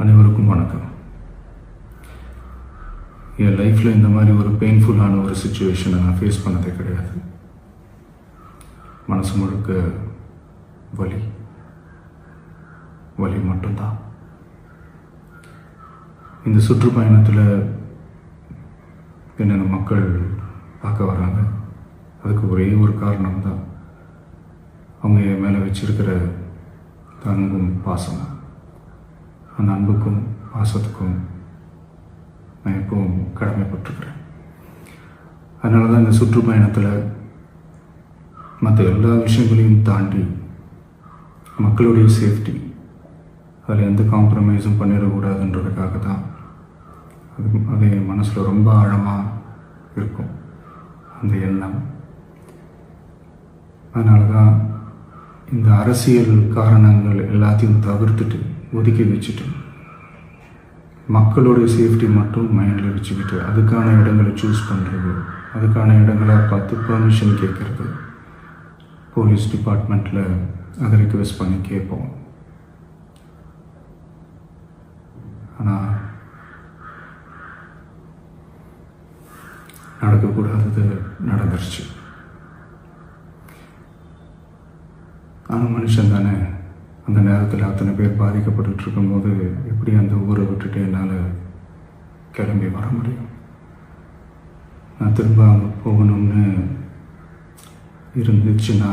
அனைவருக்கும் வணக்கம். என் லைஃப்பில் இந்த மாதிரி ஒரு பெயின்ஃபுல்லான ஒரு சுச்சுவேஷனை நான் ஃபேஸ் பண்ணதே கிடையாது. மனசு முழுக்க வலி வலி மட்டும்தான். இந்த சுற்றுப்பயணத்தில் என்னென்ன மக்கள் பார்க்க வராங்க, அதுக்கு ஒரே ஒரு காரணம் தான் அவங்க என் மேலே வச்சிருக்கிற அன்பும் பாசமும். அந்த அன்புக்கும் பாசத்துக்கும் நான் எப்பவும் கடமைப்பட்டிருக்கிறேன். அதனால தான் இந்த சுற்றுப்பயணத்தில் மற்ற எல்லா விஷயங்களையும் தாண்டி மக்களுடைய சேஃப்டி, அதில் எந்த காம்ப்ரமைஸும் பண்ணிடக்கூடாதுன்றதுக்காக தான் அது என் மனசில் ரொம்ப ஆழமாக இருக்கும் அந்த எண்ணம். அதனால தான் இந்த அரசியல் காரணங்கள் எல்லாத்தையும் தவிர்த்துட்டு ஒதுக்கி வச்சுட்டு மக்களுடைய சேஃப்டி மட்டும் மைண்டில் வச்சுக்கிட்டு அதுக்கான இடங்களை சூஸ் பண்ணுறது, அதுக்கான இடங்களை பார்த்து பெர்மிஷன் கேட்குறது, போலீஸ் டிபார்ட்மெண்ட்டில் அதை ரிக்வெஸ்ட் பண்ணி கேட்போம். ஆனால் நடக்கக்கூடாதது நடந்துருச்சு. ஆனால் மனுஷன் தானே, அந்த நேரத்தில் அத்தனை பேர் பாதிக்கப்பட்டு இருக்கும்போது எப்படி அந்த ஊரை விட்டுட்டு என்னால் கிளம்பி வர முடியும்? நான் திரும்ப அங்கே போகணும்னு இருந்துச்சுன்னா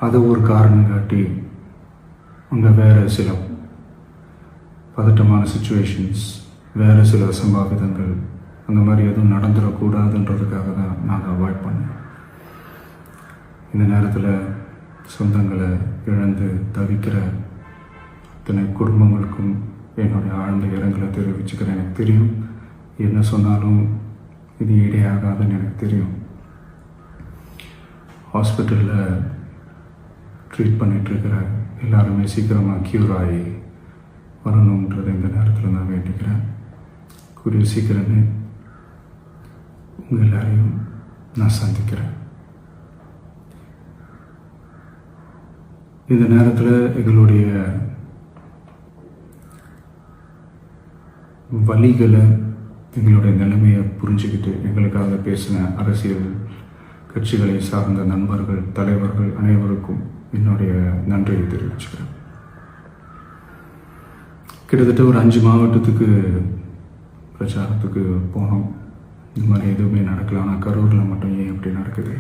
அதை ஒரு காரணம் காட்டி அங்கே வேறு சில பதட்டமான சுச்சுவேஷன்ஸ், வேறு சில அசம்பாவிதங்கள் அந்த மாதிரி எதுவும் நடந்துடக்கூடாதுன்றதுக்காக தான் நான் அவாய்ட் பண்ணேன். இந்த நேரத்தில் சொந்தங்களை இழந்து தவிக்கிற அத்தனை குடும்பங்களுக்கும் என்னுடைய ஆழ்ந்த இரங்கலை தெரிவிச்சுக்கிறேன். எனக்கு தெரியும், என்ன சொன்னாலும் இது ஈடேயாகாதுன்னு எனக்கு தெரியும். ஹாஸ்பிட்டலில் ட்ரீட் பண்ணிகிட்ருக்கிற எல்லாருமே சீக்கிரமாக க்யூர் ஆகி வரணுன்றதை இந்த நேரத்தில் நான் வேண்டிக்கிறேன். கூடிய சீக்கிரமே உங்கள் எல்லாரையும் நான் சந்திக்கிறேன். இந்த நேரத்தில் எங்களுடைய வலிகளை, எங்களுடைய நிலைமையை புரிஞ்சுக்கிட்டு எங்களுக்காக பேசின அரசியல் கட்சிகளை சார்ந்த நண்பர்கள், தலைவர்கள் அனைவருக்கும் என்னுடைய நன்றியை தெரிவிச்சுக்கிறேன். கிட்டத்தட்ட ஒரு 5 மாவட்டத்துக்கு பிரச்சாரத்துக்கு போனோம். இந்த மாதிரி எதுவுமே நடக்கல. ஆனால் கரூரில் மட்டும் ஏன் எப்படி நடக்குது?